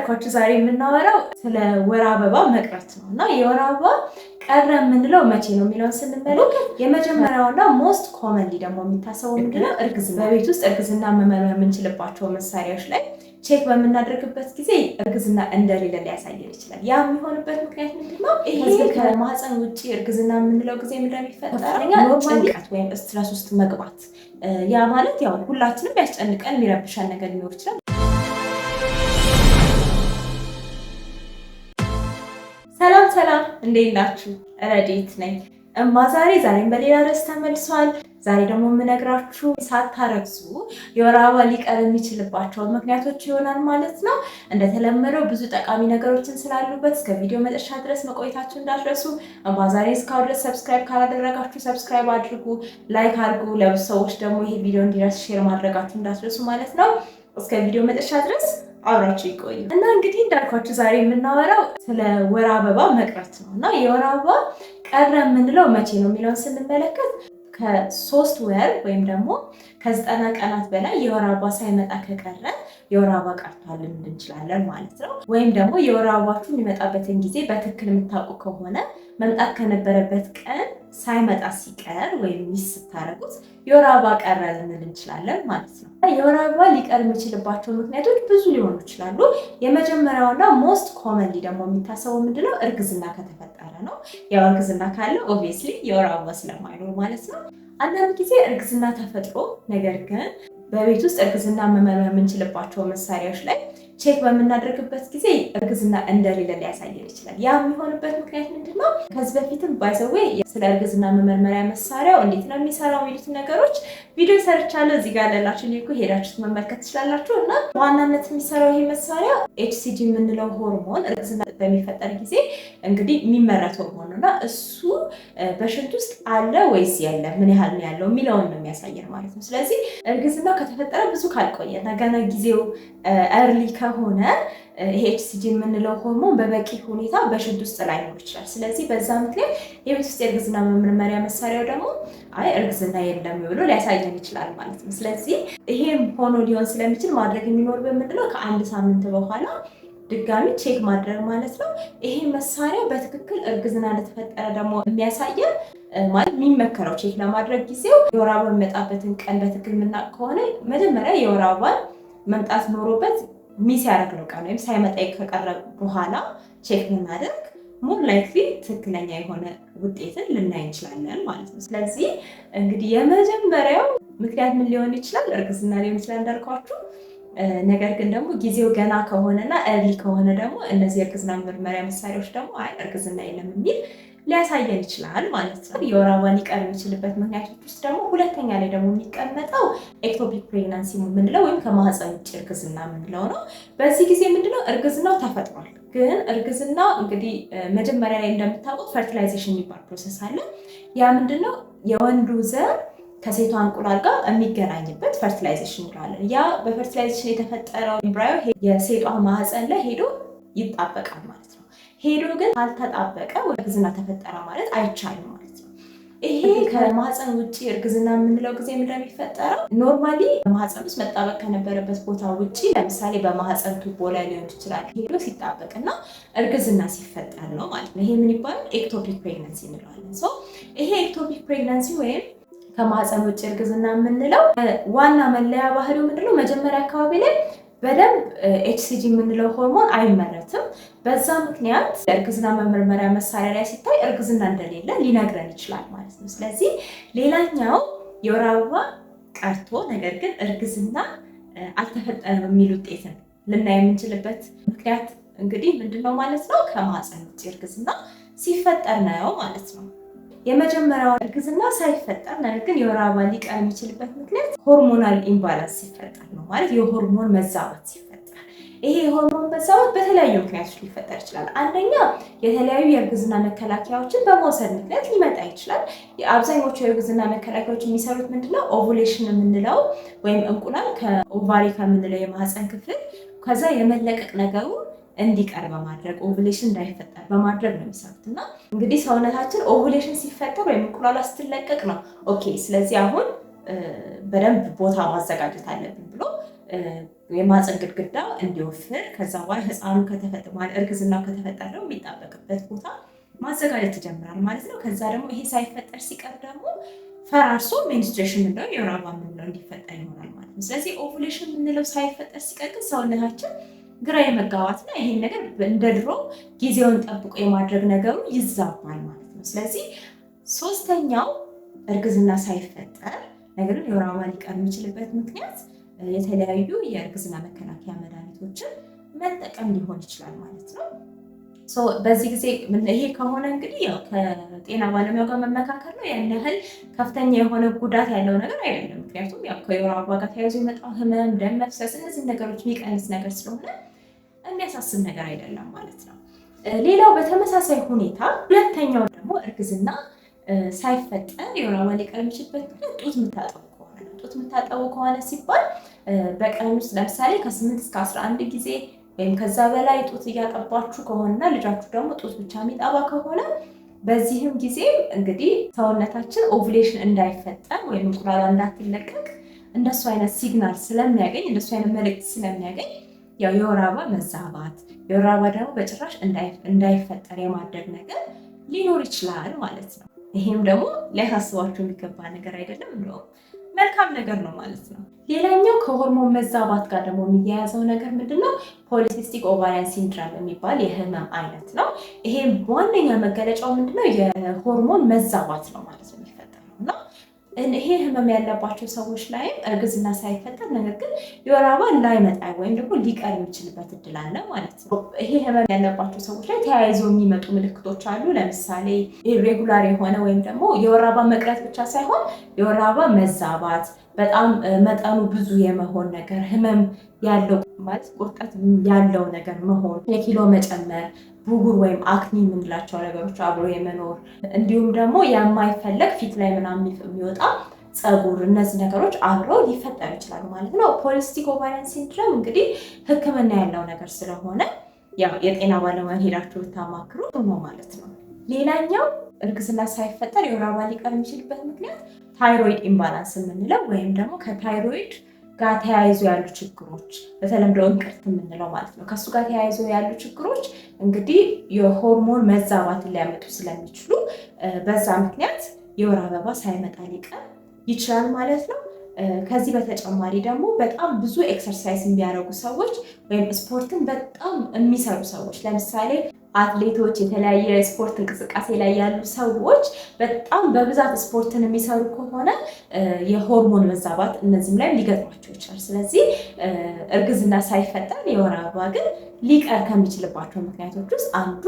እንዳልኳችሁ ዛሬ የምናወራው ስለ ወር አበባ መቅረት ነው እና የወር አበባ ቀረ የምንለው መቼ ነው የሚለውን ስንመለከት የመጀመሪያውና ሞስት ኮመንሊ ደግሞ የሚታሰበው ምንድነው እርግዝና። በቤት ውስጥ እርግዝና መመርመር የምንችልባቸው መሳሪያዎች ላይ ቼክ በምናደርግበት ጊዜ እርግዝና እንደሌለ ሊያሳየን ይችላል። ያ የሚሆንበት ምክንያት ምንድነው? ይሄ ከማህፀን ውጭ እርግዝና የምንለው ጊዜ እንደሚፈጠር ጭንቀት ወይም ስትረስ ውስጥ መግባት። ያ ማለት ያው ሁላችንም ያስጨንቀን የሚረብሻን ነገር ሊኖር ይችላል። ሰላም እንዴት ናችሁ? ረዲት ነኝ። ዛሬም በሌላ ርዕስ ተመልሷል። ዛሬ ደግሞ የምነግራችሁ ሳታረግዙ የወር አበባ ሊቀር የሚችልባቸው ምክንያቶች ይሆናል ማለት ነው። እንደተለመደው ብዙ ጠቃሚ ነገሮችን ስላሉበት እስከ ቪዲዮ መጨረሻ ድረስ መቆየታችሁ እንዳትረሱ። ዛሬ እስካሁን ድረስ ሰብስክራይብ ካላደረጋችሁ ሰብስክራይብ አድርጉ፣ ላይክ አድርጉ። ለብዙ ሰዎች ደግሞ ይሄ ቪዲዮ እንዲደርስ ሼር ማድረጋችሁ እንዳትረሱ ማለት ነው። እስከ ቪዲዮ መጨረሻ ድረስ አብራችሁ ይቆዩ እና እንግዲህ እንዳልኳችሁ ዛሬ የምናወራው ስለ ወር አበባ መቅረት ነው እና የወር አበባ ቀረ የምንለው መቼ ነው የሚለውን ስንመለከት ከ3 ወር ወይም ደግሞ ከ90 ቀናት በላይ የወር አበባ ሳይመጣ ከቀረ የወር አበባ ቀርቷል ልንል እንችላለን ማለት ነው። ወይም ደግሞ የወር አበባችሁ የሚመጣበትን ጊዜ በትክክል የምታውቁ ከሆነ መምጣት ከነበረበት ቀን ሳይመጣ ሲቀር ወይም ሚስ ስታደርጉት የወር አበባ ቀረ ልንል እንችላለን ማለት ነው። የወር አበባ ሊቀር የሚችልባቸው ምክንያቶች ብዙ ሊሆኑ ይችላሉ። የመጀመሪያውና ሞስት ኮመንሊ ደግሞ የሚታሰበው ምንድነው እርግዝና ከተፈጠረ ነው። ያው እርግዝና ካለ ኦብቪየስሊ የወር አበባ ስለማይኖር ማለት ነው። አንዳንድ ጊዜ እርግዝና ተፈጥሮ ነገር ግን በቤት ውስጥ እርግዝና መመርመር የምንችልባቸው መሳሪያዎች ላይ ቼክ በምናደርግበት ጊዜ እርግዝና እንደሌለ ሊያሳየን ይችላል። ያ የሚሆንበት ምክንያት ምንድነው? ከዚህ በፊትም ባይዘዌ ስለ እርግዝና መመርመሪያ መሳሪያው እንዴት ነው የሚሰራው የሚሉት ነገሮች ቪዲዮ ሰርቻለሁ። እዚህ ጋር ያላችሁ ሊንኩ ሄዳችሁ መመልከት ትችላላችሁ። እና በዋናነት የሚሰራው ይሄ መሳሪያ ኤችሲጂ የምንለው ሆርሞን እርግዝና በሚፈጠር ጊዜ እንግዲህ የሚመረት ሆርሞን ነው እና እሱ በሽንት ውስጥ አለ ወይስ የለም፣ ምን ያህል ነው ያለው የሚለውን ነው የሚያሳየን ማለት ነው። ስለዚህ እርግዝና ከተፈጠረ ብዙ ካልቆየ ገና ጊዜው እርሊ ከሆነ ይሄ ኤችሲጂ የምንለው ሆርሞን በበቂ ሁኔታ በሽንት ውስጥ ላይኖር ይችላል። ስለዚህ በዛ ምክንያት የቤት ውስጥ የእርግዝና መመርመሪያ መሳሪያው ደግሞ አይ እርግዝና የለም ብሎ ሊያሳየን ይችላል ማለት ነው። ስለዚህ ይሄም ሆኖ ሊሆን ስለሚችል ማድረግ የሚኖርብን ምንድነው ከ1 ሳምንት በኋላ ድጋሚ ቼክ ማድረግ ማለት ነው። ይሄ መሳሪያ በትክክል እርግዝና እንደተፈጠረ ደግሞ የሚያሳየን ማለት የሚመከረው ቼክ ለማድረግ ጊዜው የወር አበባ የሚመጣበትን ቀን በትክክል የምናውቅ ከሆነ መጀመሪያ የወር አበባን መምጣት ኖሮበት ሚስ ያደረግነው ቀን ወይም ሳይመጣ ከቀረ በኋላ ቼክ ብናደርግ ሞር ላይክሊ ትክክለኛ የሆነ ውጤትን ልናይ እንችላለን ማለት ነው። ስለዚህ እንግዲህ የመጀመሪያው ምክንያት ምን ሊሆን ይችላል? እርግዝና ሊሆን ይችላል እንዳልኳችሁ። ነገር ግን ደግሞ ጊዜው ገና ከሆነና እርሊ ከሆነ ደግሞ እነዚህ የእርግዝና መመርመሪያ መሳሪያዎች ደግሞ አይ እርግዝና የለም የሚል ሊያሳየን ይችላል ማለት ነው። የወር አበባ ሊቀር የሚችልበት ምክንያቶች ውስጥ ደግሞ ሁለተኛ ላይ ደግሞ የሚቀመጠው ኤክቶፒክ ፕሬግናንሲ የምንለው ወይም ከማህፀን ውጭ እርግዝና የምንለው ነው። በዚህ ጊዜ ምንድነው እርግዝናው ተፈጥሯል፣ ግን እርግዝና እንግዲህ መጀመሪያ ላይ እንደምታውቁት ፈርቲላይዜሽን የሚባል ፕሮሰስ አለ። ያ ምንድነው የወንዱ ዘር ከሴቷ እንቁላል ጋር የሚገናኝበት ፈርቲላይዜሽን እንላለን። ያ በፈርቲላይዜሽን የተፈጠረው ኤምብራዮ የሴቷ ማህፀን ላይ ሄዶ ይጣበቃል ማለት ነው። ሄዶ ግን ካልተጣበቀ እርግዝና ተፈጠረ ማለት አይቻልም ማለት ነው። ይሄ ከማህፀን ውጭ እርግዝና የምንለው ጊዜ እንደሚፈጠረው ኖርማሊ ማህፀን ውስጥ መጣበቅ ከነበረበት ቦታ ውጭ ለምሳሌ በማህፀን ቱቦ ላይ ሊሆን ይችላል ሄዶ ሲጣበቅና እርግዝና ሲፈጠር ነው ማለት ነው። ይሄ ምን ይባላል? ኤክቶፒክ ፕሬግናንሲ እንለዋለን። ይሄ ኤክቶፒክ ፕሬግናንሲ ወይም ከማህፀን ውጭ እርግዝና የምንለው ዋና መለያ ባህሪው ምንድነው? መጀመሪያ አካባቢ ላይ በደንብ ኤችሲጂ የምንለው ሆርሞን አይመረትም። በዛ ምክንያት እርግዝና መመርመሪያ መሳሪያ ላይ ሲታይ እርግዝና እንደሌለ ሊነግረን ይችላል ማለት ነው። ስለዚህ ሌላኛው የወር አበባ ቀርቶ ነገር ግን እርግዝና አልተፈጠረም የሚል ውጤትን ልናይ የምንችልበት ምክንያት እንግዲህ ምንድነው ማለት ነው? ከማህፀን ውጭ እርግዝና ሲፈጠር ነው ማለት ነው። የመጀመሪያው እርግዝና ሳይፈጠር ነገር ግን የወር አበባ ሊቀር የሚችልበት ምክንያት ሆርሞናል ኢምባላንስ ሲፈጠር ነው ማለት የሆርሞን መዛባት ሲፈጠር። ይሄ የሆርሞን መዛባት በተለያዩ ምክንያቶች ሊፈጠር ይችላል። አንደኛ የተለያዩ የእርግዝና መከላከያዎችን በመውሰድ ምክንያት ሊመጣ ይችላል። አብዛኞቹ የእርግዝና መከላከያዎች የሚሰሩት ምንድነው? ኦቭሌሽን የምንለው ወይም እንቁላል ከኦቫሪ ከምንለው የማህፀን ክፍል ከዛ የመለቀቅ ነገሩ እንዲቀር በማድረግ ኦቭሌሽን እንዳይፈጠር በማድረግ ነው የሚሰሩት። እና እንግዲህ ሰውነታችን ኦቭሌሽን ሲፈጠር ወይም እንቁላሏ ስትለቀቅ ነው ኦኬ ስለዚህ አሁን በደንብ ቦታ ማዘጋጀት አለብን ብሎ የማህፀን ግድግዳ እንዲወፍር ከዛ በኋላ ህፃኑ ከተፈጠረ እርግዝናው ከተፈጠረ ደግሞ የሚጣበቅበት ቦታ ማዘጋጀት ትጀምራል ማለት ነው። ከዛ ደግሞ ይሄ ሳይፈጠር ሲቀር ደግሞ ፈራርሶ ሜንስትሬሽን ምንለው የወር አበባ ምንለው እንዲፈጠር ይሆናል ማለት ነው። ስለዚህ ኦቭሌሽን የምንለው ሳይፈጠር ሲቀር ግን ሰውነታችን ግራ የመጋባትና ይሄን ነገር እንደ ድሮ ጊዜውን ጠብቆ የማድረግ ነገሩ ይዛባል ማለት ነው። ስለዚህ ሶስተኛው እርግዝና ሳይፈጠር ነገር ግን የወር አበባ ሊቀር የሚችልበት ምክንያት የተለያዩ የእርግዝና መከላከያ መድኃኒቶችን መጠቀም ሊሆን ይችላል ማለት ነው። በዚህ ጊዜ ይሄ ከሆነ እንግዲህ ያው ከጤና ባለሙያው ጋር መመካከር ነው። ያን ያህል ከፍተኛ የሆነ ጉዳት ያለው ነገር አይደለም። ምክንያቱም ያው ከወር አበባ ጋር ተያይዞ የመጣው ህመም፣ ደም መፍሰስ እነዚህ ነገሮች የሚቀንስ ነገር ስለሆነ የሚያሳስብ ነገር አይደለም ማለት ነው። ሌላው በተመሳሳይ ሁኔታ ሁለተኛው ደግሞ እርግዝና ሳይፈጠር የወር አበባ ሊቀር የሚችልበት ምክንያት ጡት የምታጠቡ ከሆነ ነው። ጡት የምታጠቡ ከሆነ ሲባል በቀን ውስጥ ለምሳሌ ከ8 እስከ 11 ጊዜ ወይም ከዛ በላይ ጡት እያጠባችሁ ከሆነና ልጃችሁ ደግሞ ጡት ብቻ የሚጠባ ከሆነ በዚህም ጊዜ እንግዲህ ሰውነታችን ኦቭሌሽን እንዳይፈጠር ወይም እንቁላሏ እንዳትለቀቅ እንደሱ አይነት ሲግናል ስለሚያገኝ እንደሱ አይነት መልእክት ስለሚያገኝ ያው የወር አበባ መዛባት የወር አበባ ደግሞ በጭራሽ እንዳይፈጠር የማድረግ ነገር ሊኖር ይችላል ማለት ነው። ይሄም ደግሞ ሊያሳስባችሁ የሚገባ ነገር አይደለም፣ እንደውም መልካም ነገር ነው ማለት ነው። ሌላኛው ከሆርሞን መዛባት ጋር ደግሞ የሚያያዘው ነገር ምንድነው? ፖሊሲስቲክ ኦቫሪያን ሲንድረም የሚባል የህመም አይነት ነው። ይሄም ዋነኛ መገለጫው ምንድነው? የሆርሞን መዛባት ነው ማለት ነው የሚፈጠረው እና ይሄ ህመም ያለባቸው ሰዎች ላይም እርግዝና ሳይፈጠር ነገር ግን የወር አበባ ላይመጣ ወይም ደግሞ ሊቀር የሚችልበት እድል አለ ማለት ነው። ይሄ ህመም ያለባቸው ሰዎች ላይ ተያይዘው የሚመጡ ምልክቶች አሉ። ለምሳሌ ኢሬጉላር የሆነ ወይም ደግሞ የወር አበባ መቅረት ብቻ ሳይሆን የወር አበባ መዛባት፣ በጣም መጠኑ ብዙ የመሆን ነገር፣ ህመም ያለው ማለት ቁርጠት ያለው ነገር መሆን፣ የኪሎ መጨመር፣ ብጉር ወይም አክኒ የምንላቸው ነገሮች አብሮ የመኖር እንዲሁም ደግሞ የማይፈለግ ፊት ላይ ምናምን የሚወጣ ፀጉር፣ እነዚህ ነገሮች አብረው ሊፈጠሩ ይችላሉ ማለት ነው። ፖሊሲስቲክ ኦቫሪያን ሲንድረም እንግዲህ ህክምና ያለው ነገር ስለሆነ ያው የጤና ባለሙያን ሄዳችሁ ብታማክሩ ነው ማለት ነው። ሌላኛው እርግዝና ሳይፈጠር የወር አበባ ሊቀር የሚችልበት ምክንያት ታይሮይድ ኢምባላንስ የምንለው ወይም ደግሞ ከታይሮይድ ጋር ተያይዞ ያሉ ችግሮች በተለምዶ እንቅርት የምንለው ማለት ነው። ከሱ ጋር ተያይዞ ያሉ ችግሮች እንግዲህ የሆርሞን መዛባትን ሊያመጡ ስለሚችሉ በዛ ምክንያት የወር አበባ ሳይመጣ ሊቀር ይችላል ማለት ነው። ከዚህ በተጨማሪ ደግሞ በጣም ብዙ ኤክሰርሳይዝ የሚያደርጉ ሰዎች ወይም ስፖርትን በጣም የሚሰሩ ሰዎች ለምሳሌ አትሌቶች፣ የተለያየ ስፖርት እንቅስቃሴ ላይ ያሉ ሰዎች በጣም በብዛት ስፖርትን የሚሰሩ ከሆነ የሆርሞን መዛባት እነዚህም ላይ ሊገጥማቸው ይችላል። ስለዚህ እርግዝና ሳይፈጠር የወር አበባ ግን ሊቀር ከሚችልባቸው ምክንያቶች ውስጥ አንዱ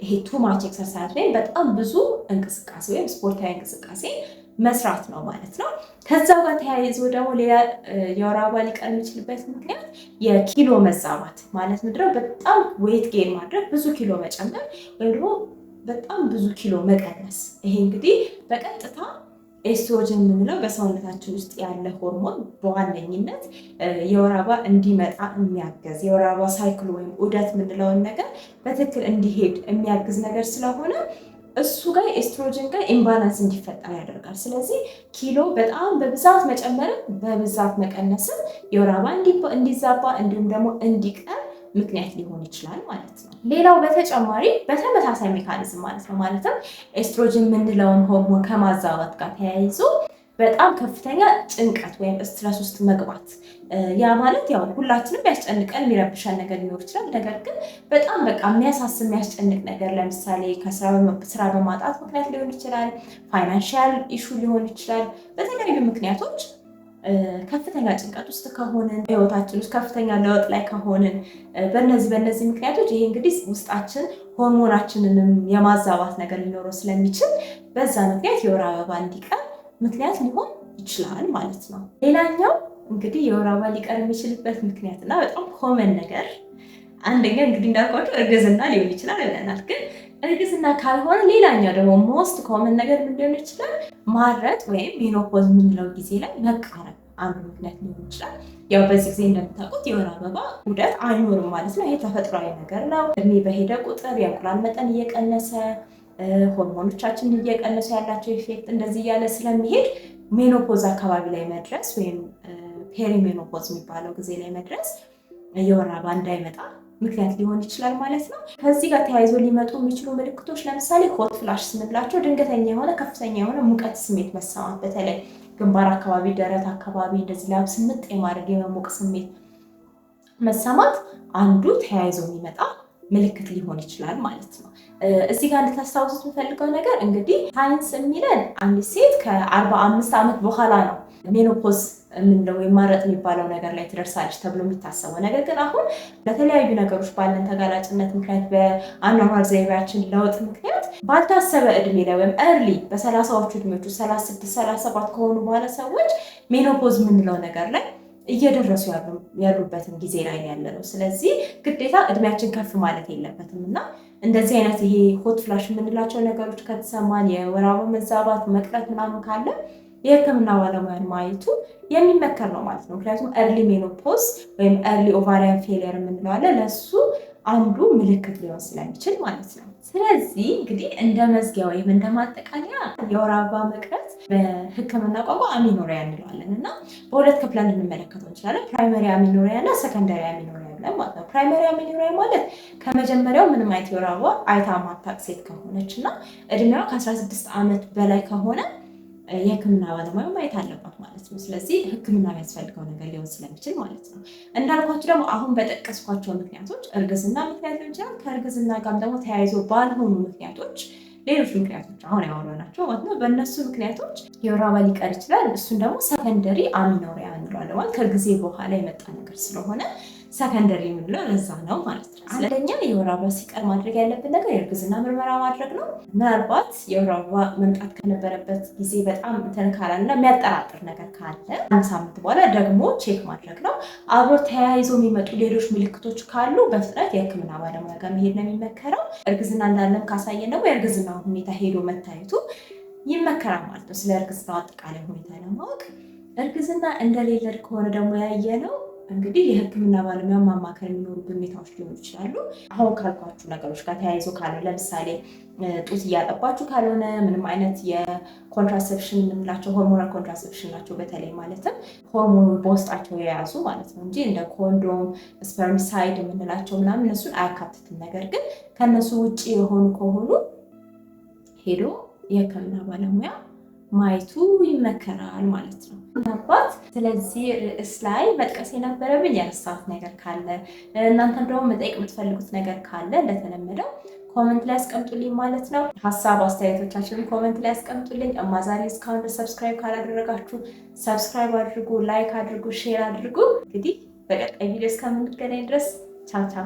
ይሄ ቱማች ኤክሰርሳይዝ ወይም በጣም ብዙ እንቅስቃሴ ወይም ስፖርታዊ እንቅስቃሴ መስራት ነው ማለት ነው። ከዛው ጋር ተያይዞ ደግሞ ሌላ የወር አበባ ሊቀር የሚችልበት ምክንያት የኪሎ መዛባት ማለት ምንድነው? በጣም ዌይት ጌን ማድረግ፣ ብዙ ኪሎ መጨመር ወይም ደግሞ በጣም ብዙ ኪሎ መቀነስ። ይሄ እንግዲህ በቀጥታ ኤስትሮጅን የምንለው በሰውነታችን ውስጥ ያለ ሆርሞን በዋነኝነት የወር አበባ እንዲመጣ የሚያገዝ የወር አበባ ሳይክል ወይም ዑደት የምንለውን ነገር በትክክል እንዲሄድ የሚያግዝ ነገር ስለሆነ እሱ ጋር ኤስትሮጅን ጋር ኢምባላንስ እንዲፈጠር ያደርጋል። ስለዚህ ኪሎ በጣም በብዛት መጨመርም በብዛት መቀነስም የወር አበባ እንዲዛባ እንዲሁም ደግሞ እንዲቀር ምክንያት ሊሆን ይችላል ማለት ነው። ሌላው በተጨማሪ በተመሳሳይ ሜካኒዝም ማለት ነው ማለትም ኤስትሮጅን የምንለውን ሆርሞን ከማዛባት ጋር ተያይዞ በጣም ከፍተኛ ጭንቀት ወይም ስትረስ ውስጥ መግባት። ያ ማለት ያው ሁላችንም ያስጨንቀን የሚረብሸን ነገር ሊኖር ይችላል። ነገር ግን በጣም በቃ የሚያሳስብ የሚያስጨንቅ ነገር ለምሳሌ ስራ በማጣት ምክንያት ሊሆን ይችላል፣ ፋይናንሻል ኢሹ ሊሆን ይችላል። በተለያዩ ምክንያቶች ከፍተኛ ጭንቀት ውስጥ ከሆንን፣ ህይወታችን ውስጥ ከፍተኛ ለውጥ ላይ ከሆንን በእነዚህ ምክንያቶች ይሄ እንግዲህ ውስጣችን ሆርሞናችንንም የማዛባት ነገር ሊኖረው ስለሚችል በዛ ምክንያት የወር አበባ እንዲቀር ምክንያት ሊሆን ይችላል ማለት ነው። ሌላኛው እንግዲህ የወር አበባ ሊቀር የሚችልበት ምክንያት እና በጣም ኮመን ነገር አንደኛ እንግዲህ እንዳልኳቸው እርግዝና ሊሆን ይችላል ብለናል። ግን እርግዝና ካልሆነ ሌላኛው ደግሞ ሞስት ኮመን ነገር ምን ሊሆን ይችላል? ማረጥ ወይም ሜኖፖዝ የምንለው ጊዜ ላይ መቃረብ አንዱ ምክንያት ሊሆን ይችላል። ያው በዚህ ጊዜ እንደምታውቁት የወር አበባ ዑደት አይኖርም ማለት ነው። ይሄ ተፈጥሯዊ ነገር ነው። እድሜ በሄደ ቁጥር የእንቁላል መጠን እየቀነሰ ሆርሞኖቻችን እየቀነሱ ያላቸው ኢፌክት እንደዚህ እያለ ስለሚሄድ ሜኖፖዝ አካባቢ ላይ መድረስ ወይም ፔሪሜኖፖዝ የሚባለው ጊዜ ላይ መድረስ የወር አበባ እንዳይመጣ ምክንያት ሊሆን ይችላል ማለት ነው። ከዚህ ጋር ተያይዞ ሊመጡ የሚችሉ ምልክቶች ለምሳሌ ሆት ፍላሽ ስንላቸው ድንገተኛ የሆነ ከፍተኛ የሆነ ሙቀት ስሜት መሰማት፣ በተለይ ግንባር አካባቢ፣ ደረት አካባቢ እንደዚህ ላብ ስምጥ የማድረግ የመሞቅ ስሜት መሰማት አንዱ ተያይዞ የሚመጣ ምልክት ሊሆን ይችላል ማለት ነው። እዚህ ጋር እንድታስታውሱት የምፈልገው ነገር እንግዲህ ሳይንስ የሚለን አንድ ሴት ከ45 ዓመት በኋላ ነው ሜኖፖዝ የምንለው ወይም ማረጥ የሚባለው ነገር ላይ ትደርሳለች ተብሎ የሚታሰበው። ነገር ግን አሁን በተለያዩ ነገሮች ባለን ተጋላጭነት ምክንያት በአኗኗር ዘይቤያችን ለውጥ ምክንያት ባልታሰበ እድሜ ላይ ወይም እርሊ በ30ዎቹ እድሜዎቹ 36 37 ከሆኑ በኋላ ሰዎች ሜኖፖዝ የምንለው ነገር ላይ እየደረሱ ያሉበትን ጊዜ ላይ ያለ ነው። ስለዚህ ግዴታ እድሜያችን ከፍ ማለት የለበትም እና እንደዚህ አይነት ይሄ ሆት ፍላሽ የምንላቸው ነገሮች ከተሰማን የወር አበባ መዛባት መቅረት ምናምን ካለ የሕክምና ባለሙያን ማየቱ የሚመከር ነው ማለት ነው። ምክንያቱም ኤርሊ ሜኖፖዝ ወይም ኤርሊ ኦቫሪያን ፌሊየር የምንለው አለ ለሱ አንዱ ምልክት ሊሆን ስለሚችል ማለት ነው። ስለዚህ እንግዲህ እንደ መዝጊያ ወይም እንደ ማጠቃለያ የወር አበባ መቅረት በሕክምና ቋንቋ አሚኖሪያ እንለዋለን እና በሁለት ክፍለን ልንመለከተው እንችላለን። ፕራይመሪ አሚኖሪያ እና ሰከንዳሪ አሚኖሪያ ብለን ማለት ነው። ፕራይመሪ አሚኖሪያ ማለት ከመጀመሪያው ምንም አይነት የወር አበባ አይታ ማታውቅ ሴት ከሆነች እና እድሜዋ ከ16 ዓመት በላይ ከሆነ የሕክምና ባለሙያ ማየት አለባት ማለት ነው። ስለዚህ ሕክምና የሚያስፈልገው ነገር ሊሆን ስለሚችል ማለት ነው። እንዳልኳቸው ደግሞ አሁን በጠቀስኳቸው ምክንያቶች እርግዝና ምክንያት ሊሆን ይችላል። ከእርግዝና ጋር ደግሞ ተያይዞ ባልሆኑ ምክንያቶች ሌሎች ምክንያቶች አሁን ያወራናቸው ማለት ነው። በእነሱ ምክንያቶች የወር አበባ ሊቀር ይችላል። እሱን ደግሞ ሰከንደሪ አሚኖሪያ እንለዋለን። ማለት ከጊዜ በኋላ የመጣ ነገር ስለሆነ ሰከንደሪ የምንለው ለዛ ነው ማለት ነው። አንደኛ የወር አበባ ሲቀር ማድረግ ያለብን ነገር የእርግዝና ምርመራ ማድረግ ነው። ምናልባት የወር አበባ መምጣት ከነበረበት ጊዜ በጣም እንትን ካላልና የሚያጠራጥር ነገር ካለ አንድ ሳምንት በኋላ ደግሞ ቼክ ማድረግ ነው። አብሮ ተያይዞ የሚመጡ ሌሎች ምልክቶች ካሉ በፍጥነት የሕክምና ባለሙያ ጋር መሄድ ነው የሚመከረው። እርግዝና እንዳለም ካሳየን ደግሞ የእርግዝና ሁኔታ ሄዶ መታየቱ ይመከራል ማለት ነው። ስለ እርግዝናው አጠቃላይ ሁኔታ ለማወቅ እርግዝና እንደሌለ ከሆነ ደግሞ ያየነው እንግዲህ የሕክምና ባለሙያ ማማከር የሚኖሩብን ሁኔታዎች ሊሆኑ ይችላሉ። አሁን ካልኳችሁ ነገሮች ጋር ተያይዞ ካልሆነ ለምሳሌ ጡት እያጠባችሁ ካልሆነ ምንም አይነት የኮንትራሴፕሽን የምንላቸው ሆርሞናል ኮንትራሴፕሽን ናቸው በተለይ ማለትም ሆርሞኑ በውስጣቸው የያዙ ማለት ነው እንጂ እንደ ኮንዶም ስፐርሚሳይድ የምንላቸው ምናምን እነሱን አያካትትም። ነገር ግን ከነሱ ውጭ የሆኑ ከሆኑ ሄዶ የሕክምና ባለሙያ ማየቱ ይመከራል ማለት ነው። ምናልባት ስለዚህ ርዕስ ላይ መጥቀስ የነበረብኝ የረሳሁት ነገር ካለ እናንተም ደግሞ መጠየቅ የምትፈልጉት ነገር ካለ እንደተለመደው ኮመንት ላይ አስቀምጡልኝ ማለት ነው። ሀሳብ አስተያየቶቻችንን ኮመንት ላይ አስቀምጡልኝ። እማዛሬ እስካሁን ሰብስክራይብ ካላደረጋችሁ ሰብስክራይብ አድርጉ፣ ላይክ አድርጉ፣ ሼር አድርጉ። እንግዲህ በቀጣይ ቪዲዮ እስከምንገናኝ ድረስ ቻው ቻው።